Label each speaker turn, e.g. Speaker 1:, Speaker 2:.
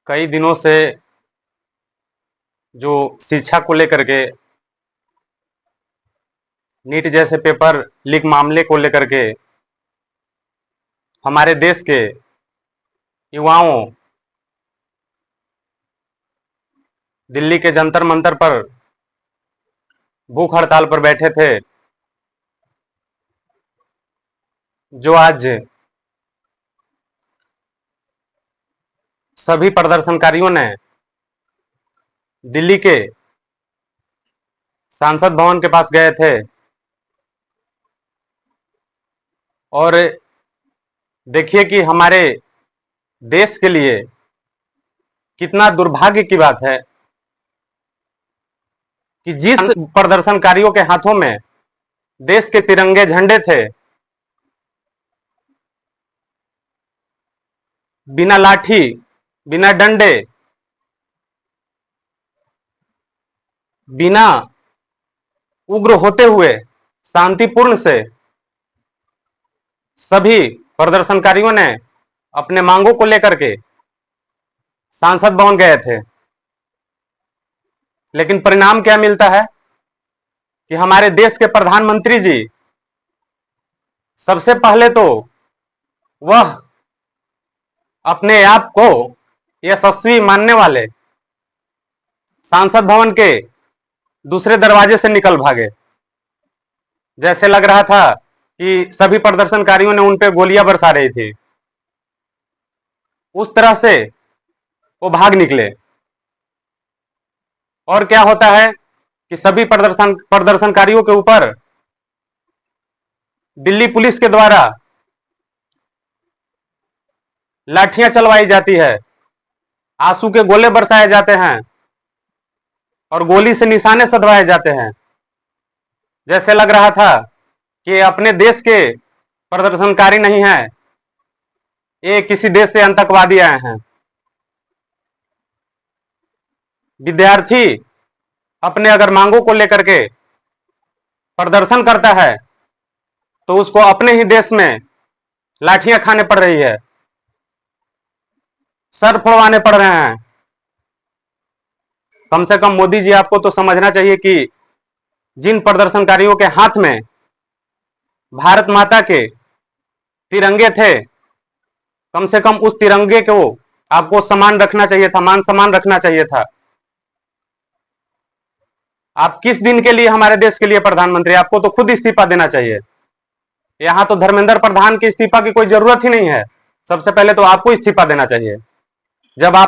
Speaker 1: कई दिनों से जो शिक्षा को लेकर के नीट जैसे पेपर लीक मामले को लेकर के हमारे देश के युवाओं दिल्ली के जंतर मंतर पर भूख हड़ताल पर बैठे थे, जो आज सभी प्रदर्शनकारियों ने दिल्ली के सांसद भवन के पास गए थे और देखिए कि हमारे देश के लिए कितना दुर्भाग्य की बात है कि जिस प्रदर्शनकारियों के हाथों में देश के तिरंगे झंडे थे, बिना लाठी, बिना डंडे, बिना उग्र होते हुए शांतिपूर्ण से सभी प्रदर्शनकारियों ने अपने मांगों को लेकर के सांसद भवन गए थे। लेकिन परिणाम क्या मिलता है कि हमारे देश के प्रधानमंत्री जी सबसे पहले तो वह अपने आप को यशस्वी मानने वाले सांसद भवन के दूसरे दरवाजे से निकल भागे। जैसे लग रहा था कि सभी प्रदर्शनकारियों ने उन पे गोलियां बरसा रही थी, उस तरह से वो भाग निकले। और क्या होता है कि सभी प्रदर्शनकारियों के ऊपर दिल्ली पुलिस के द्वारा लाठियां चलवाई जाती है, आंसू के गोले बरसाए जाते हैं और गोली से निशाने सधवाए जाते हैं। जैसे लग रहा था कि अपने देश के प्रदर्शनकारी नहीं है, ये किसी देश से आतंकवादी आए हैं। विद्यार्थी अपने अगर मांगों को लेकर के प्रदर्शन करता है तो उसको अपने ही देश में लाठियां खाने पड़ रही है, सर फोड़वाने पड़ रहे हैं। कम से कम मोदी जी आपको तो समझना चाहिए कि जिन प्रदर्शनकारियों के हाथ में भारत माता के तिरंगे थे, कम से कम उस तिरंगे को आपको सम्मान रखना चाहिए था, मान सम्मान रखना चाहिए था। आप किस दिन के लिए हमारे देश के लिए प्रधानमंत्री, आपको तो खुद इस्तीफा देना चाहिए। यहां तो धर्मेंद्र प्रधान के इस्तीफा की कोई जरूरत ही नहीं है, सबसे पहले तो आपको इस्तीफा देना चाहिए। जब आप